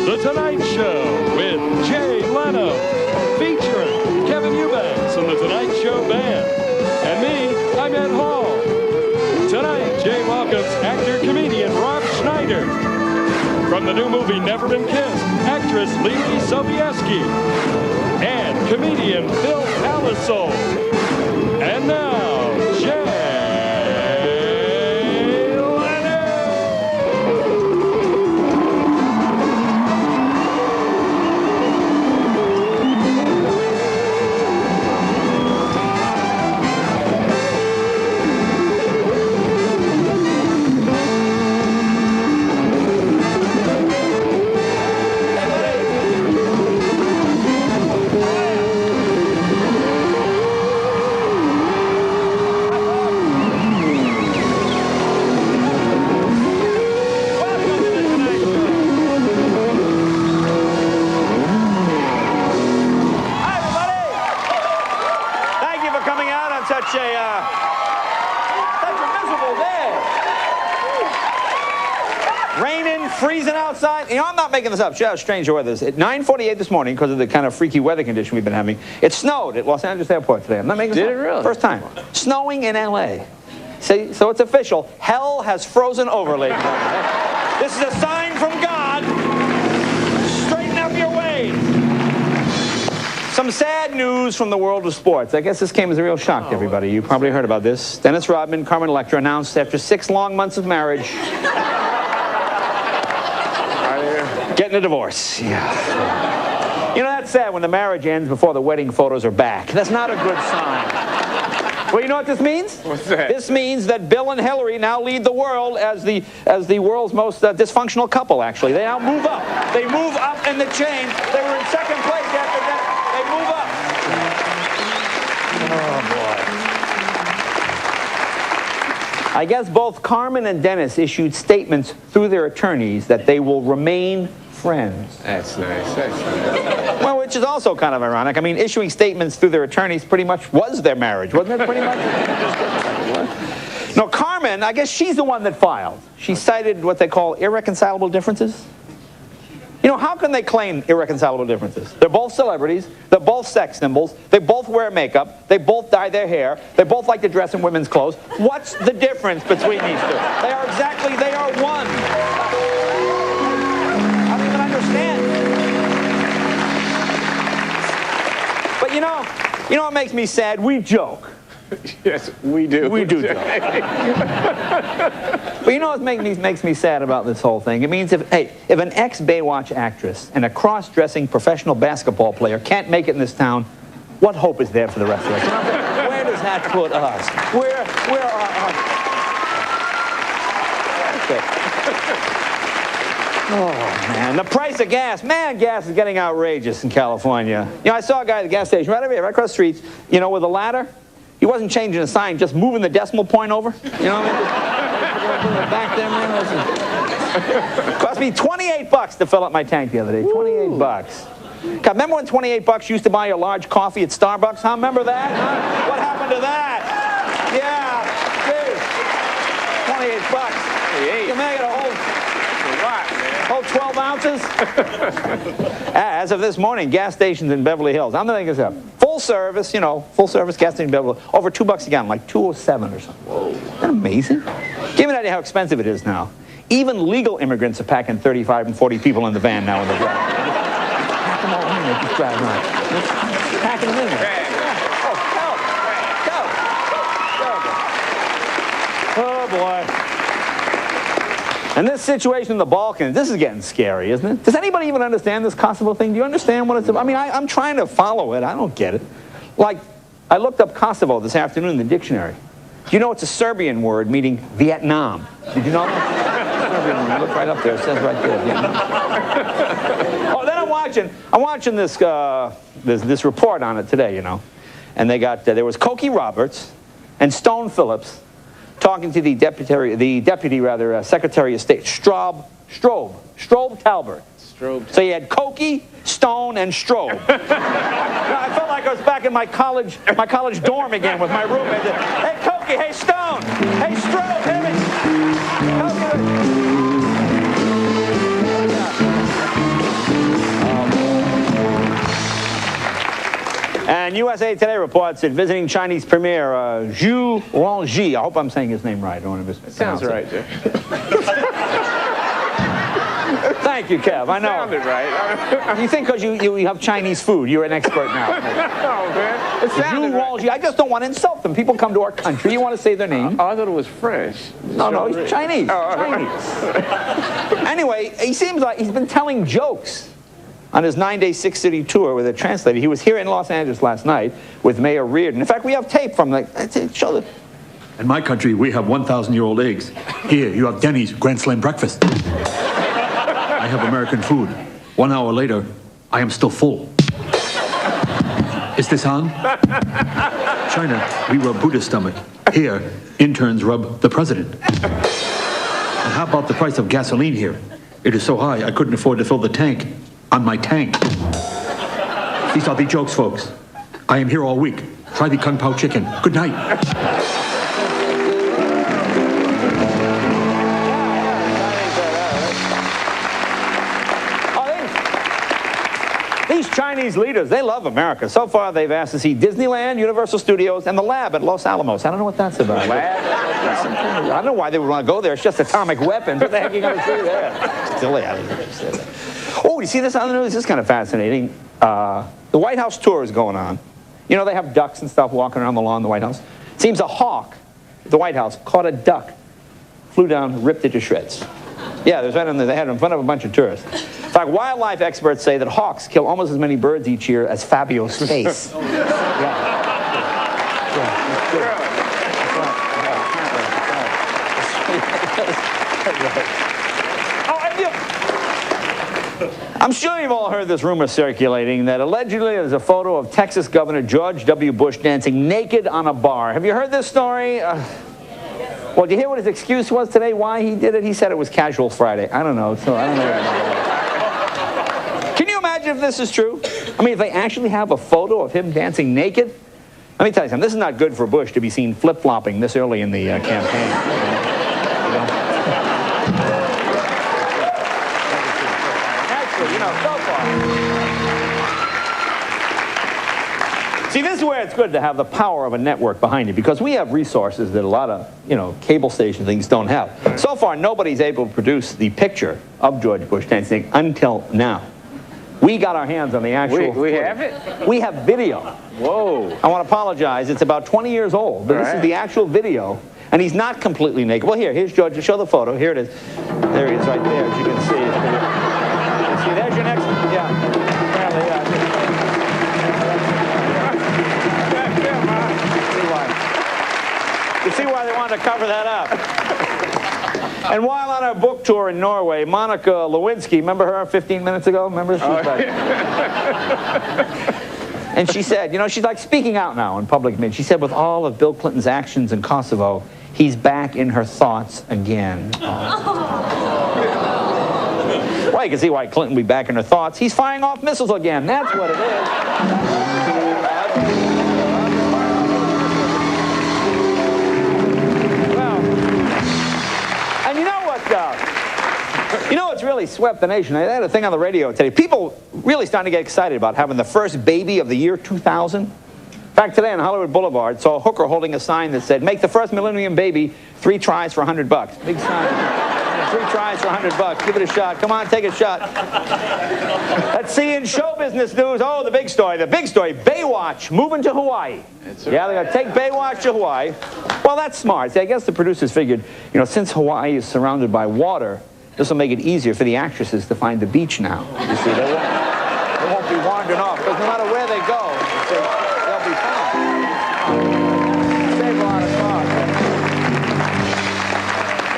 The Tonight Show with Jay Leno, featuring Kevin Eubanks and the Tonight Show Band. And me, I'm Ed Hall. Tonight, Jay welcomes actor-comedian Rob Schneider. From the new movie Never Been Kissed, actress Leelee Sobieski. And comedian Phil Palisol. And now, Jay Leno. Such a miserable day. Raining, freezing outside. You know, I'm not making this up. Shout out strange weather. At 9:48 this morning, because of the kind of freaky weather condition we've been having, it snowed at Los Angeles Airport today. I'm not making this up. Did it really? First time. Snowing in L.A. See, so it's official. Hell has frozen over, ladies and gentlemen. This is a sign from God. Straighten up your ways. Some sad news from the world of sports. I guess this came as a real shock to everybody. You probably heard about this. Dennis Rodman, Carmen Electra announced after 6 long months of marriage, getting a divorce. Yeah. You know, that's sad when the marriage ends before the wedding photos are back. That's not a good sign. Well, you know what this means? What's that? This means that Bill and Hillary now lead the world as the world's most dysfunctional couple, actually. They now move up. They move up in the chain. They were in second place after that. They move up. Oh, boy. I guess both Carmen and Dennis issued statements through their attorneys that they will remain friends. That's nice. That's nice. Well, which is also kind of ironic. I mean, issuing statements through their attorneys pretty much was their marriage, wasn't it? Pretty much. No, Carmen, I guess she's the one that filed. She cited what they call irreconcilable differences. You know, how can they claim irreconcilable differences? They're both celebrities. They're both sex symbols. They both wear makeup. They both dye their hair. They both like to dress in women's clothes. What's the difference between these two? They are one. I don't even understand. But you know what makes me sad? We joke. Yes, we do. We do joke. But you know what makes me sad about this whole thing? It means if an ex-Baywatch actress and a cross-dressing professional basketball player can't make it in this town, what hope is there for the rest of us? Where does that put us? Where are us? Oh, man. The price of gas. Man, gas is getting outrageous in California. You know, I saw a guy at the gas station right over here, right across the street, you know, with a ladder. He wasn't changing the sign, just moving the decimal point over. You know what I mean? Back there, man. Cost me $28 to fill up my tank the other day. $28. God, remember when $28 used to buy a large coffee at Starbucks? Huh? Remember that? Huh? What happened to that? Yeah, dude. $28. You make it a whole 12 ounces? As of this morning, gas stations in Beverly Hills. I'm not making this up. Full service, you know, full service gas station in Beverly Hills. Over $2 a gallon, like $2.07 or something. Whoa. Isn't that amazing? Give me an idea how expensive it is now. Even legal immigrants are packing 35 and 40 people in the van now in the drive. Pack them all in there, just drive around. Packing them in there. Oh, boy. And this situation in the Balkans, this is getting scary, isn't it? Does anybody even understand this Kosovo thing? Do you understand what it's about? I mean, I'm trying to follow it. I don't get it. Like, I looked up Kosovo this afternoon in the dictionary. Do you know it's a Serbian word meaning Vietnam? Did you know that? Serbian word. Look right up there. It says right there. Vietnam. Oh, then I'm watching this report on it today, you know. And they got, there was Cokie Roberts and Stone Phillips talking to the deputy Secretary of State, Strobe Talbert. So you had Cokie, Stone, and Strobe. I felt like I was back in my college dorm again with my roommate. Hey, Cokie, hey, Stone, hey, Strobe, hey, Cokie. And USA Today reports that visiting Chinese premier Zhu Rongji, I hope I'm saying his name right. I don't want to mispronounce Sounds right, Jay. Thank you, Kev. I know. Sounded right. You think because you have Chinese food, you're an expert now. No, man. It Zhu sounded right. Rongji, I just don't want to insult them. People come to our country. You want to say their name. Oh, I thought it was French. No, he's Chinese. Chinese. Anyway, he seems like he's been telling jokes on his 9-day, 6-city tour with a translator. He was here in Los Angeles last night with Mayor Reardon. In fact, we have tape from show the... In my country, we have 1,000-year-old eggs. Here, you have Denny's Grand Slam breakfast. I have American food. 1 hour later, I am still full. Is this on? China, we rub Buddha's stomach. Here, interns rub the president. And how about the price of gasoline here? It is so high, I couldn't afford to fill the tank on my tank. These are the jokes, folks. I am here all week. Try the Kung Pao chicken. Good night. These Chinese leaders, they love America. So far, they've asked to see Disneyland, Universal Studios, and the lab at Los Alamos. I don't know what that's about. I don't know why they would want to go there. It's just atomic weapons. What the heck are you going to see there? Silly. Oh, you see this on the news? This is kind of fascinating. The White House tour is going on. You know, they have ducks and stuff walking around the lawn in the White House. Seems a hawk at the White House caught a duck, flew down, ripped it to shreds. Yeah, they had it in front of a bunch of tourists. In fact, wildlife experts say that hawks kill almost as many birds each year as Fabio's face. I'm sure you've all heard this rumor circulating that allegedly there's a photo of Texas Governor George W. Bush dancing naked on a bar. Have you heard this story? Well, did you hear what his excuse was today, why he did it? He said it was Casual Friday. I don't know. So I don't know. Can you imagine if this is true? I mean, if they actually have a photo of him dancing naked? Let me tell you something. This is not good for Bush to be seen flip-flopping this early in the campaign. Actually, so far. See, this is where it's good to have the power of a network behind you, because we have resources that a lot of, cable station things don't have. So far, nobody's able to produce the picture of George Bush dancing until now. We got our hands on the actual... We have it? We have video. Whoa. I want to apologize. It's about 20 years old, but this is the actual video, and he's not completely naked. Well, here's George. Show the photo. Here it is. There he is right there, as you can see. See, there's your next... You see why they wanted to cover that up. And while on our book tour in Norway, Monica Lewinsky, remember her 15 minutes ago? Remember? And she said, she's like speaking out now in public. She said, with all of Bill Clinton's actions in Kosovo, he's back in her thoughts again. Well, you can see why Clinton would be back in her thoughts. He's firing off missiles again. That's what it is. You know what's really swept the nation? I had a thing on the radio today. People really starting to get excited about having the first baby of the year 2000. In fact, today on Hollywood Boulevard, saw a hooker holding a sign that said, "Make the first millennium baby 3 tries for $100. Big sign. 3 tries for $100. Give it a shot. Come on, take a shot. Let's see in show business news. Oh, the big story. The big story. Baywatch moving to Hawaii. Yeah, they're going to take Baywatch to Hawaii. Well, that's smart. See, I guess the producers figured, since Hawaii is surrounded by water, this will make it easier for the actresses to find the beach now. You see, they won't be wandering off, because no matter where they go, they'll be found. Save a lot of cost.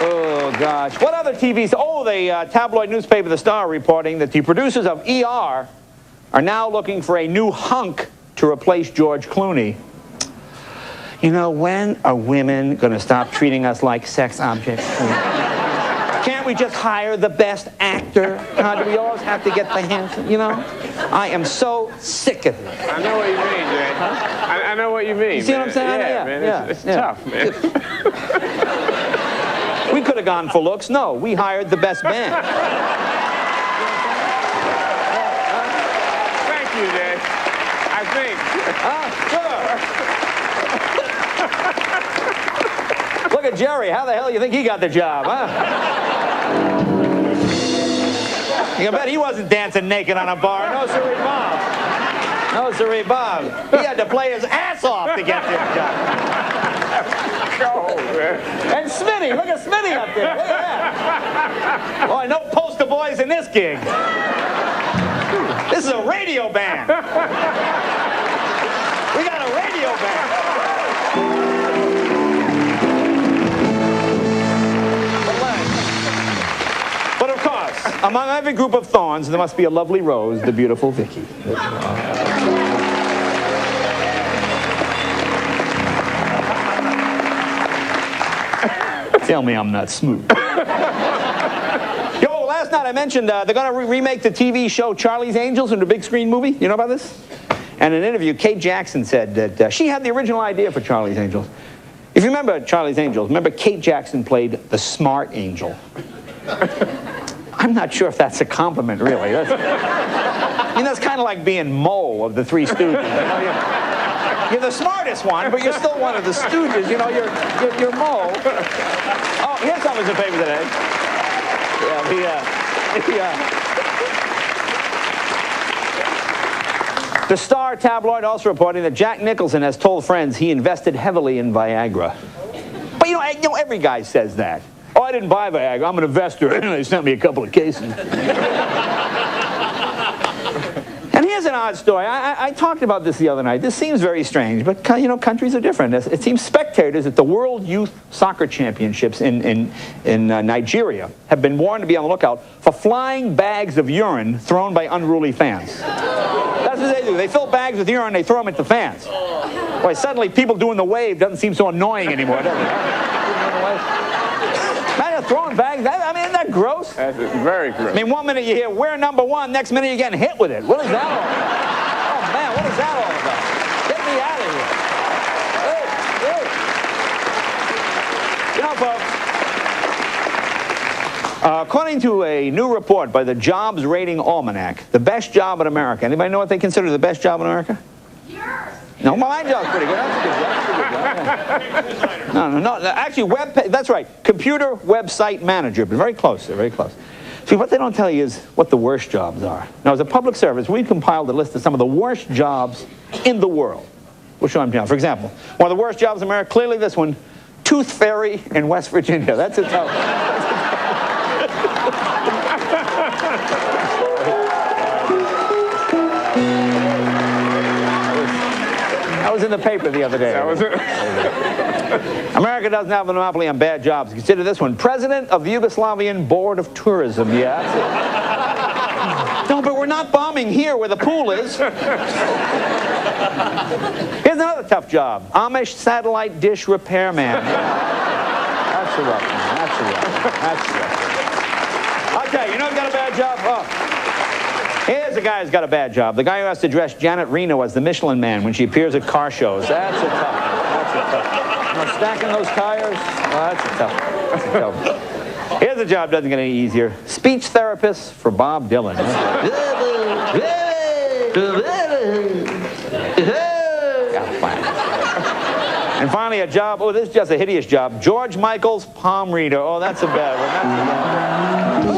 Oh, gosh. What other TVs? Oh, the tabloid newspaper The Star reporting that the producers of ER are now looking for a new hunk to replace George Clooney. When are women going to stop treating us like sex objects? Can't we just hire the best actor? Do we always have to get the handsome? I am so sick of it. I know what you mean, Jay. I know what you mean. You see what I'm saying? Yeah, man. It's tough, man. We could have gone for looks. No, we hired the best man. Thank you, Jay. I think Sure. Look at Jerry. How the hell do you think he got the job, huh? You bet he wasn't dancing naked on a bar. No, sirree, Bob. No, sirree, Bob. He had to play his ass off to get this job. Oh, man. And Smitty, look at Smitty up there. Look at that. Boy, no poster boys in this gig. This is a radio band. We got a radio band. But of course, among every group of thorns, there must be a lovely rose, the beautiful Vicky. Tell me I'm not smooth. Yo, last night I mentioned they're going to remake the TV show Charlie's Angels into a big screen movie. You know about this? And in an interview, Kate Jackson said that she had the original idea for Charlie's Angels. If you remember Charlie's Angels, remember Kate Jackson played the smart angel. I'm not sure if that's a compliment, really. That's kind of like being Moe of the Three Stooges. You know, you're the smartest one, but you're still one of the Stooges. You know, you're Moe. Oh, here's something in paper today. The Star tabloid also reporting that Jack Nicholson has told friends he invested heavily in Viagra. But you know, every guy says that. Oh, I didn't buy Viagra. I'm an investor. They sent me a couple of cases. And here's an odd story. I talked about this the other night. This seems very strange, but countries are different. It seems spectators at the World Youth Soccer Championships in Nigeria have been warned to be on the lookout for flying bags of urine thrown by unruly fans. That's what they do. They fill bags with urine, they throw them at the fans. Boy, suddenly people doing the wave doesn't seem so annoying anymore, does it? Imagine throwing bags. I mean, isn't that gross? That's very gross. I mean, one minute you hear, we're number one, next minute you're getting hit with it. What is that all about? Oh, man, what is that all about? Get me out of here. Hey, hey. According to a new report by the Jobs Rating Almanac, the best job in America, anybody know what they consider the best job in America? Yours. No, my job's pretty good. That's a good job. No. Actually, that's right. Computer website manager. But very close. They're very close. See, what they don't tell you is what the worst jobs are. Now, as a public service, we compiled a list of some of the worst jobs in the world. We'll show them to you now. For example, one of the worst jobs in America, clearly this one, Tooth Fairy in West Virginia. That's a tough. That was in the paper the other day. That was it. America doesn't have a monopoly on bad jobs. Consider this one. President of the Yugoslavian Board of Tourism. Yeah, that's it. No, but we're not bombing here where the pool is. Here's another tough job. Amish satellite dish repairman. That's a rough one. That's a rough one. That's a rough one. Okay, you know who's got a bad job? Oh. Here's a guy who's got a bad job. The guy who has to dress Janet Reno as the Michelin Man when she appears at car shows. That's a tough one. That's a tough one. You know, stacking those tires? Oh, that's a tough one. That's a tough one. Here's a job doesn't get any easier. Speech therapist for Bob Dylan. And finally, a job, oh, this is just a hideous job. George Michael's palm reader. Oh, that's a bad one. That's a bad one.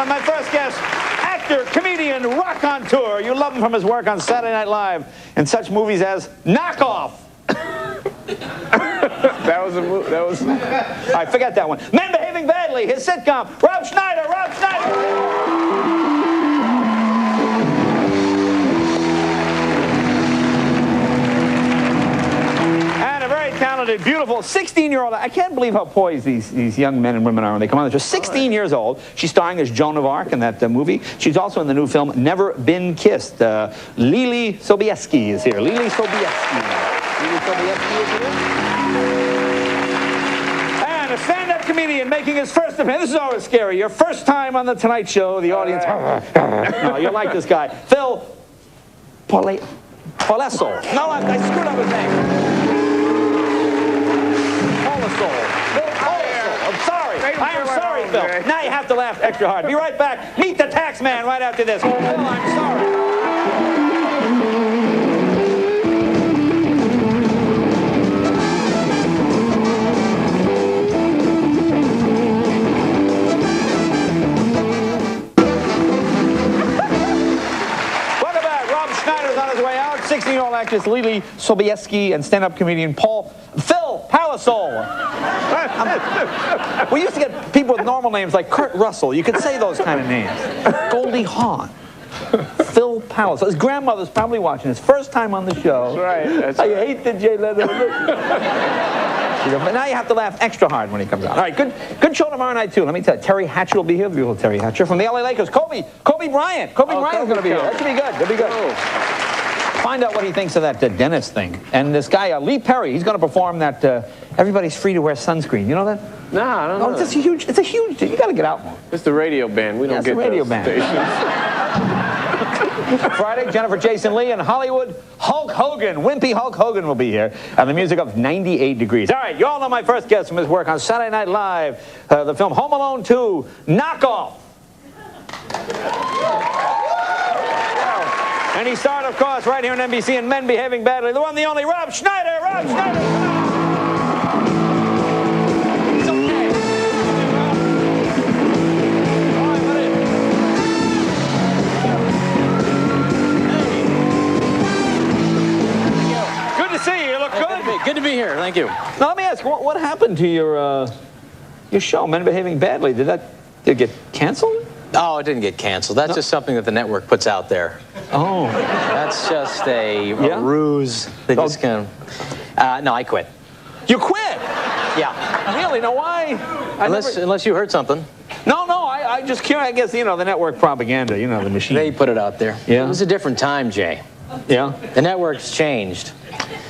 My first guest, actor, comedian, raconteur. You love him from his work on Saturday Night Live in such movies as Knock Off. That was a movie. That was. All right, forget that one. Men Behaving Badly, his sitcom. Rob Schneider. Rob Schneider. Talented, beautiful, 16-year-old. I can't believe how poised these young men and women are when they come on. She's 16 years old. She's starring as Joan of Arc in that movie. She's also in the new film Never Been Kissed. Leelee Sobieski is here. Leelee Sobieski. Leelee Sobieski is here. And a stand-up comedian making his first appearance. This is always scary. Your first time on The Tonight Show. The audience. No, you'll like this guy. Phil Polesso. No, I screwed up his name. I'm sorry. I am sorry, Phil. man. Now you have to laugh extra hard. Be right back. Meet the tax man right after this. Phil, I'm sorry. Welcome back. Rob Schneider's on his way out. 16-year-old actress Leelee Sobieski and stand-up comedian Phil Palisole. We used to get people with normal names like Kurt Russell. You could say those kind of names. Goldie Hawn. Phil Palisole. His grandmother's probably watching his first time on the show. That's right. I hate the Jay Leno. But now you have to laugh extra hard when he comes out. All right, good show tomorrow night, too. Let me tell you, Terry Hatcher will be here. Beautiful Terry Hatcher. From the LA Lakers, Kobe Bryant. Kobe Bryant's going to be here. That should be good. That'll be good. Find out what he thinks of that dentist thing. And this guy, Lee Perry, he's going to perform that everybody's free to wear sunscreen. You know that? No, I don't know. It's a huge, you got to get out more. It's the radio band. We don't get the radio those band. stations. Friday, Jennifer Jason Leigh in Hollywood. Hulk Hogan, wimpy Hulk Hogan will be here. And the music of 98 Degrees. All right, you all know my first guest from his work on Saturday Night Live, the film Home Alone 2, Knockoff. And he starred, of course, right here on NBC in Men Behaving Badly. The one, the only, Rob Schneider. Rob Schneider, come on. It's okay. All right, buddy. Good to see you. You look good. Good to be here. Thank you. Now, let me ask, what happened to your show, Men Behaving Badly? Did it get canceled? Oh, it didn't get canceled. That's just something that the network puts out there. Oh. That's just a ruse. They just kind of... no, I quit. You quit? Yeah. Really? Now, why? Unless you heard something. No, I just curious. I guess, the network propaganda, the machine. They put it out there. Yeah. It was a different time, Jay. Yeah. The network's changed.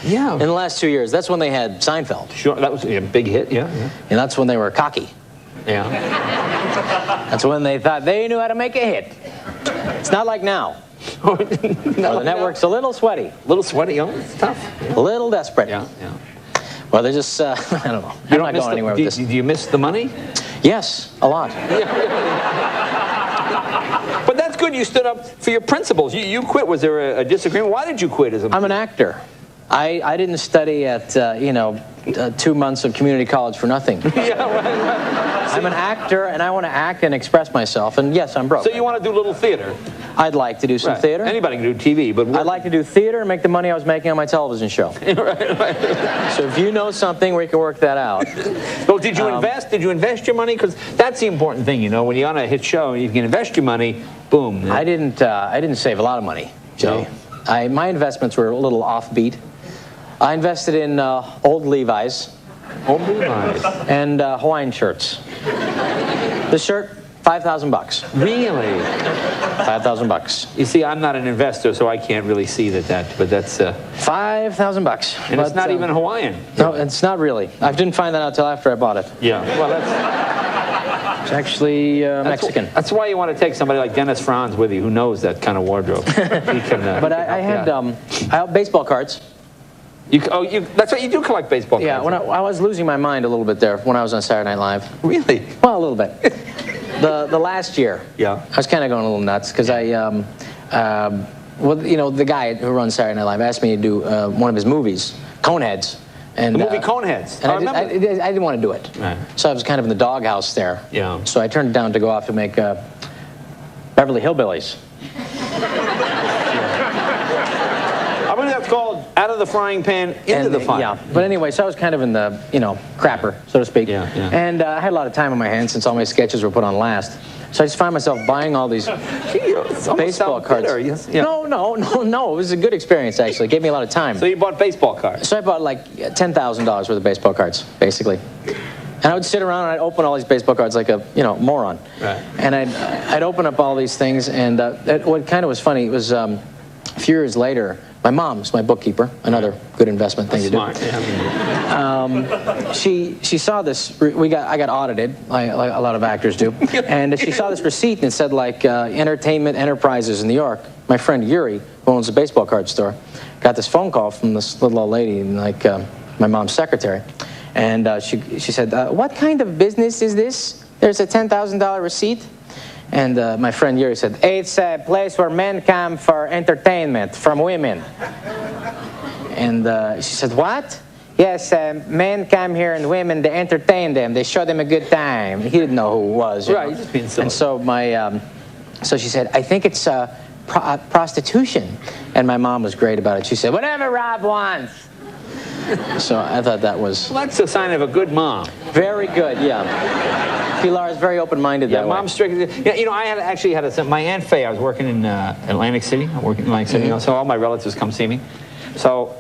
Yeah. In the last 2 years. That's when they had Seinfeld. Sure, that was a big hit, yeah. And that's when they were cocky. Yeah. That's when they thought they knew how to make a hit. It's not like now. No, The network's a little sweaty. A little sweaty, it's tough. A little desperate. Yeah. Well, they're just, I don't know. I'm not going anywhere with this. Do you miss the money? Yes, a lot. But that's good. You stood up for your principles. You quit. Was there a disagreement? Why did you quit? I'm an actor. I didn't study at, 2 months of community college for nothing. Yeah, right. I'm an actor, and I want to act and express myself. And yes, I'm broke. So you want to do little theater? I'd like to do some theater. Anybody can do TV, but I'd like to do theater and make the money I was making on my television show. right. So if you know something, we can work that out. Well, did you invest? Did you invest your money? Because that's the important thing, When you're on a hit show, you can invest your money. Boom. I didn't save a lot of money, Jay. No. My investments were a little offbeat. I invested in old Levi's. Old Levi's. And Hawaiian shirts. The shirt, $5,000. Really? $5,000. You see, I'm not an investor, so I can't really see that. But that's $5,000. and it's not even Hawaiian. No, it's not really. I didn't find that out till after I bought it. Yeah. Well, It's actually Mexican. That's why you want to take somebody like Dennis Franz with you, who knows that kind of wardrobe. He can, but I had baseball cards. That's what you do, collect baseball cards. Yeah, when I was losing my mind a little bit there when I was on Saturday Night Live. Really? Well, a little bit. The last year. Yeah. I was kind of going a little nuts because the guy who runs Saturday Night Live asked me to do one of his movies, Coneheads. And, the movie Coneheads. And I didn't want to do it. Right. So I was kind of in the doghouse there. Yeah. So I turned it down to go off and make Beverly Hillbillies. I believe that's called Out of the Frying Pan into the Fire. Yeah, but anyway, so I was kind of in the, crapper, so to speak. Yeah. And I had a lot of time on my hands since all my sketches were put on last. So I just find myself buying all these baseball cards. Bitter, yes. Yeah. No. It was a good experience, actually. It gave me a lot of time. So you bought baseball cards? So I bought like $10,000 worth of baseball cards, basically. And I would sit around and I'd open all these baseball cards like a, moron. Right. And I'd open up all these things, and what kind of was funny was a few years later, my mom's my bookkeeper, another good investment thing to do. Yeah. She saw this. I got audited, like a lot of actors do, and she saw this receipt and it said like Entertainment Enterprises in New York. My friend Yuri, who owns a baseball card store, got this phone call from this little old lady, like my mom's secretary, and she said, "What kind of business is this?" there's a $10,000 receipt. And my friend Yuri said, it's a place where men come for entertainment from women. And she said, what? Yes, men come here and women, they entertain them. They show them a good time. He didn't know who it was. Right, just being silly. And so so she said, I think it's prostitution. And my mom was great about it. She said, whatever Rob wants. So I thought that was... Well, that's a sign of a good mom. Very good, yeah. Pilar is very open-minded that way. Mom's strict. You know, I actually had my Aunt Faye. I was working in Atlantic City. I work in Atlantic City, you know, so all my relatives come see me. So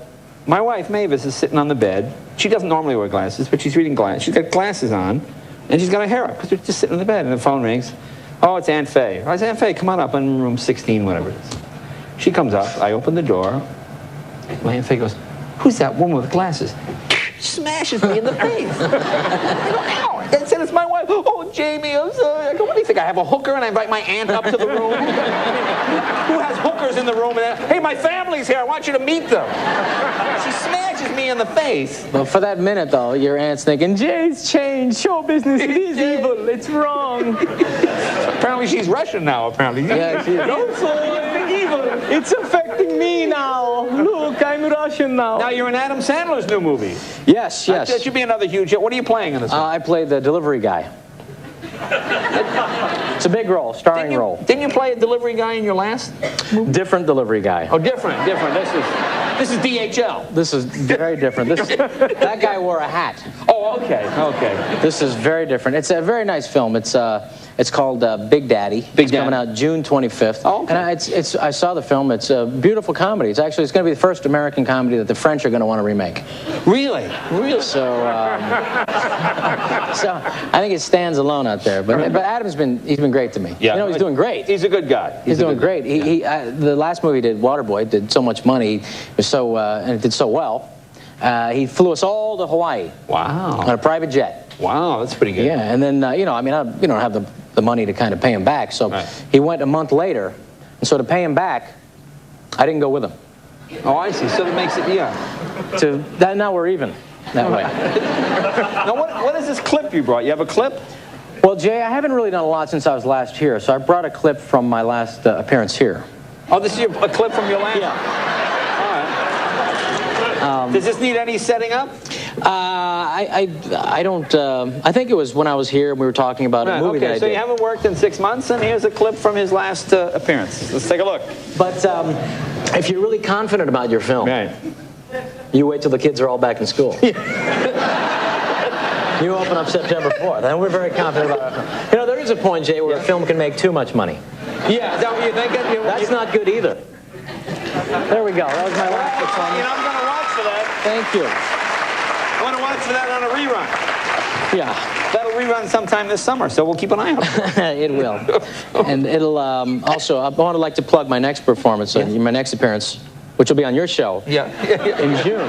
my wife, Mavis, is sitting on the bed. She doesn't normally wear glasses, but she's reading glasses. She's got glasses on, and she's got her hair up, because they're just sitting on the bed, and the phone rings. Oh, it's Aunt Faye. I said, Aunt Faye, come on up in room 16, whatever it is. She comes up. I open the door. My Aunt Faye goes, who's that woman with glasses? Smashes me in the face. I go, ow. I said, it's my wife. Oh, Jamie, I'm sorry. I go, what do you think? I have a hooker and I invite my aunt up to the room? Who has hookers in the room? And hey, my family's here. I want you to meet them. She smashes me in the face. But for that minute, though, your aunt's thinking, Jay's changed. Show business. It is evil. It's wrong. Apparently she's Russian now, apparently. Yeah, she's evil. It's affecting me now. Look, I'm Russian now. Now you're in Adam Sandler's new movie. Yes, yes. That should be another huge hit. What are you playing in this one? I played the delivery guy. It's a big role, starring role. Didn't you play a delivery guy in your last movie? Different delivery guy. Oh, different. This is DHL. This is very different. That guy wore a hat. Oh, okay. This is very different. It's a very nice film. It's called Big Daddy. It's coming out June 25th. Oh, okay. And I saw the film. It's a beautiful comedy. It's going to be the first American comedy that the French are going to want to remake. Really? So, so I think it stands alone out there. But Adam's he's been great to me. Yeah. You know, he's doing great. He's a good guy. He's doing great. The last movie he did, Waterboy, did so much money. It was so and it did so well. He flew us all to Hawaii. Wow. On a private jet. Wow, that's pretty good. Yeah, and then I don't have the money to kind of pay him back, so he went a month later, and so to pay him back, I didn't go with him. Oh, I see. So that makes it Now we're even that way. Now what is this clip you brought? You have a clip? Well, Jay, I haven't really done a lot since I was last here, so I brought a clip from my last appearance here. Oh, this is a clip from your last? Yeah. Does this need any setting up? I don't. I think it was when I was here and we were talking about a movie that I did. So you haven't worked in 6 months, and here's a clip from his last appearance. Let's take a look. But if you're really confident about your film, you wait till the kids are all back in school. You open up September 4th, and we're very confident about it. You know, there is a point, Jay, where a film can make too much money. Yeah, don't you think it? That's not good either. There we go. That was my last performance. You know, I'm going to watch for that. Thank you. I want to watch for that on a rerun. Yeah. That'll rerun sometime this summer, so we'll keep an eye out for it. It will. And it'll also, I would like to plug my next performance, my next appearance, which will be on your show in June.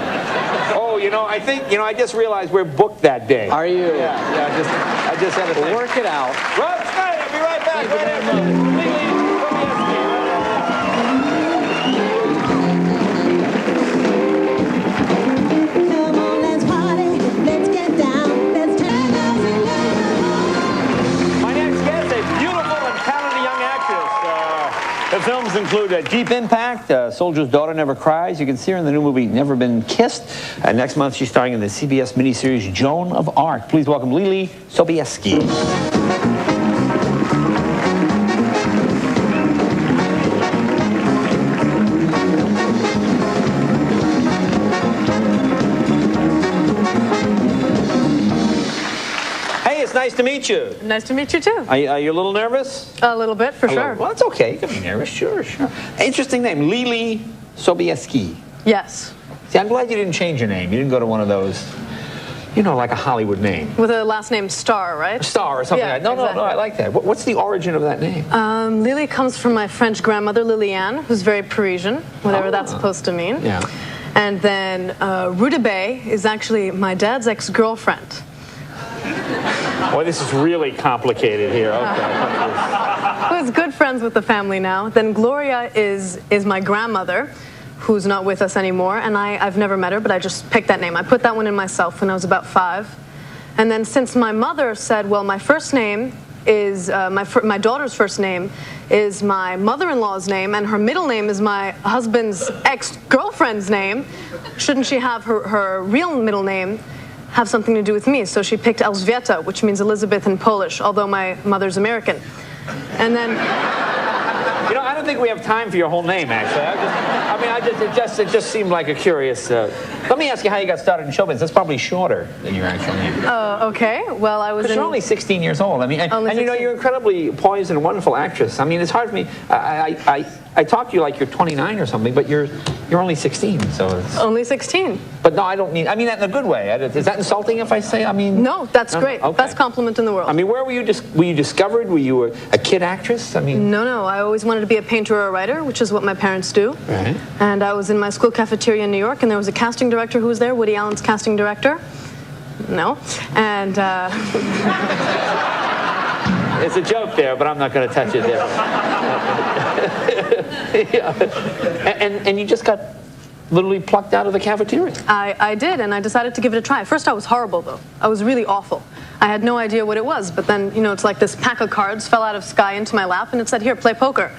Oh, you know, I just realized we're booked that day. Are you? Yeah, I just had to think. Work it out. Rob Schneider, be right back. Right after Leelee Sobieski. Come on, let's party. Let's get down. Let's turn those My next guest, a beautiful and talented young actress. The films include Deep Impact, Soldier's Daughter Never Cries. You can see her in the new movie Never Been Kissed. Next month, she's starring in the CBS miniseries Joan of Arc. Please welcome Leelee Sobieski. Nice to meet you. Nice to meet you, too. Are you a little nervous? A little bit, for sure. Well, that's okay. You can be nervous. Sure. Interesting name, Leelee Sobieski. Yes. See, I'm glad you didn't change your name. You didn't go to one of those, you know, like a Hollywood name. With a last name Star, right? Star or something like that. No, I like that. What's the origin of that name? Leelee comes from my French grandmother, Liliane, who's very Parisian, whatever that's supposed to mean. Yeah. And then Rudabeh is actually my dad's ex-girlfriend. Boy, this is really complicated here. Okay. Who's good friends with the family now. Then Gloria is my grandmother, who's not with us anymore, and I've never met her, but I just picked that name. I put that one in myself when I was about 5. And then since my mother said, well, my first name is, my daughter's first name is my mother-in-law's name, and her middle name is my husband's ex-girlfriend's name, shouldn't she have her real middle name have something to do with me? So she picked Elżbieta, which means Elizabeth in Polish, although my mother's American. And then... You know, I don't think we have time for your whole name, actually. It just seemed like a curious... Let me ask you how you got started in show business. That's probably shorter than your actual name. Okay. Well, I was But you're only 16 years old. I mean, and you know, you're incredibly poised and a wonderful actress. I mean, it's hard for me. I talk to you like you're 29 or something, but you're only 16, so it's... Only 16. But no, I don't mean... I mean that in a good way. Is that insulting if I say? I mean... No, that's great. Okay. Best compliment in the world. I mean, where were you discovered? Were you a kid actress? I mean... No. I always wanted to be a painter or a writer, which is what my parents do. Right. And I was in my school cafeteria in New York, and there was a casting director who was there, Woody Allen's casting director. No. And... It's a joke there, but I'm not going to touch it there. Yeah. And you just got literally plucked out of the cafeteria. I did, and I decided to give it a try. First, I was horrible, though. I was really awful. I had no idea what it was, but then, you know, it's like this pack of cards fell out of sky into my lap, and it said, here, play poker.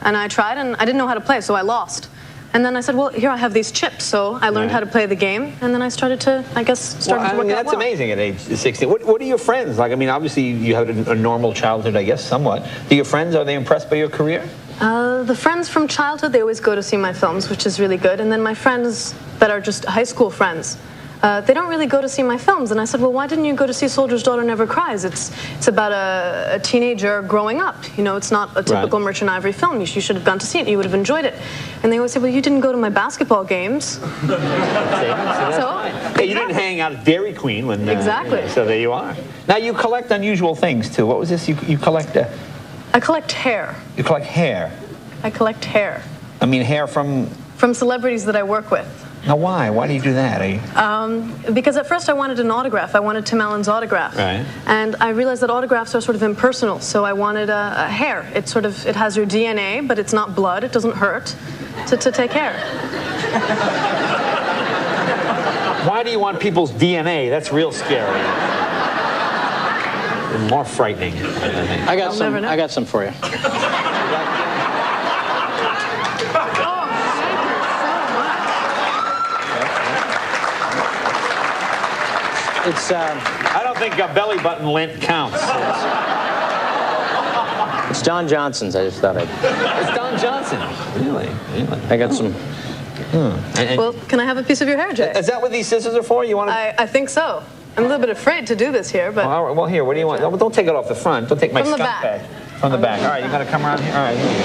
And I tried, and I didn't know how to play, so I lost. And then I said, well, here I have these chips, so I learned how to play the game, and then I started to, I guess, work out well. That's amazing at age 16. What are your friends like? I mean, obviously, you had a normal childhood, I guess, somewhat. Do your friends, are they impressed by your career? The friends from childhood, they always go to see my films, which is really good. And then my friends that are just high school friends, they don't really go to see my films. And I said, well, why didn't you go to see Soldier's Daughter Never Cries? It's about a teenager growing up. You know, it's not a typical Merchant Ivory film. You should have gone to see it. You would have enjoyed it. And they always say, well, you didn't go to my basketball games. You didn't hang out at Dairy Queen when... Exactly. So there you are. Now, you collect unusual things, too. What was this? You collect... I collect hair. You collect hair? I collect hair. I mean, hair from... From celebrities that I work with. Now, why? Why do you do that? Because at first I wanted an autograph. I wanted Tim Allen's autograph. Right. And I realized that autographs are sort of impersonal, so I wanted a hair. It has your DNA, but it's not blood. It doesn't hurt to take hair. Why do you want people's DNA? That's real scary. More frightening. I got some for you. It's, I don't think a belly button lint counts. It's Don Johnson's. I just thought I'd... It's Don Johnson. Really? I got some... Well, can I have a piece of your hair, Jay? Is that what these scissors are for? You want to... I think so. I'm a little bit afraid to do this here, but... Well, here, what do you want? No, don't take it off the front. Don't take my From the skunk back. bag. From the back. All right, you got to come around here. All right, here you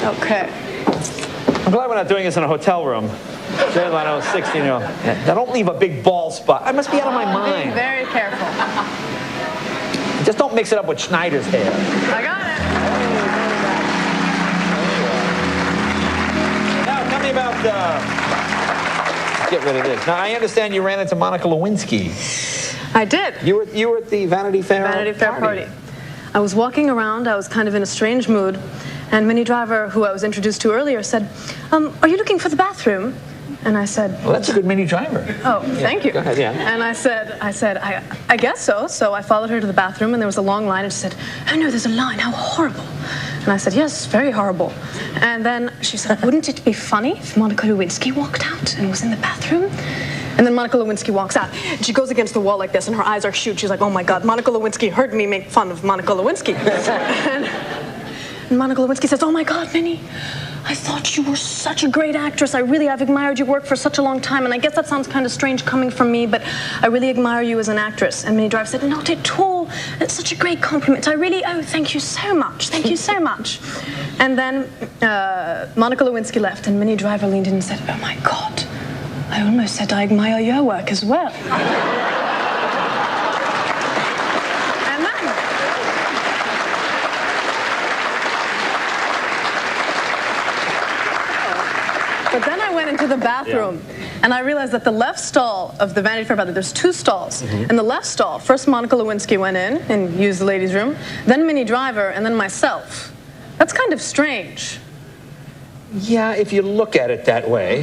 go. Okay. I'm glad we're not doing this in a hotel room. Jay Leno, 16-year-old. Yeah, now don't leave a big bald spot. I must be out of my mind. Be very careful. Just don't mix it up with Schneider's hair. I got it. Now, tell me about... Get rid of this. Now, I understand you ran into Monica Lewinsky. I did. You were at the Vanity Fair party. I was walking around. I was kind of in a strange mood. And Minnie Driver, who I was introduced to earlier, said, are you looking for the bathroom? And I said... Well, that's a good Minnie Driver. Oh, thank you. Go ahead, yeah. And I said, I guess so. So I followed her to the bathroom, and there was a long line, and she said, oh, no, there's a line. How horrible. And I said, yes, very horrible. And then she said, wouldn't it be funny if Monica Lewinsky walked out and was in the bathroom? And then Monica Lewinsky walks out. And she goes against the wall like this, and her eyes are huge. She's like, oh, my God, Monica Lewinsky heard me make fun of Monica Lewinsky. And Monica Lewinsky says, oh, my God, Minnie, I thought you were such a great actress. I've admired your work for such a long time. And I guess that sounds kind of strange coming from me, but I really admire you as an actress. And Minnie Driver said, not at all. It's such a great compliment. Oh, thank you so much. Thank you so much. And then Monica Lewinsky left, and Minnie Driver leaned in and said, oh, my God, I almost said I admire your work as well. But then I went into the bathroom, and I realized that the left stall of the Vanity Fair bathroom, there's two stalls. And the left stall, first Monica Lewinsky went in and used the ladies' room, then Minnie Driver, and then myself. That's kind of strange. Yeah, if you look at it that way.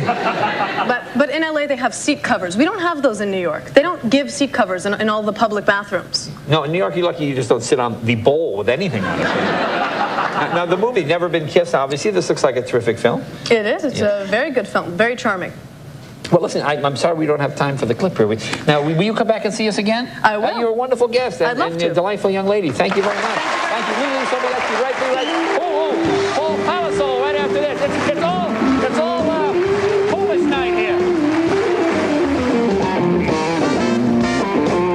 But in LA they have seat covers. We don't have those in New York. They don't give seat covers in all the public bathrooms. No, in New York, you're lucky you just don't sit on the bowl with anything on it. Now, the movie, Never Been Kissed, obviously. This looks like a terrific film. It is. It's a very good film. Very charming. Well, listen, I'm sorry we don't have time for the clip here. Now, will you come back and see us again? I will. You're a wonderful guest I'd love and to. a delightful young lady. Thank you very much. Thank you. Leelee Sobieski, right. Oh, Paul Palasol.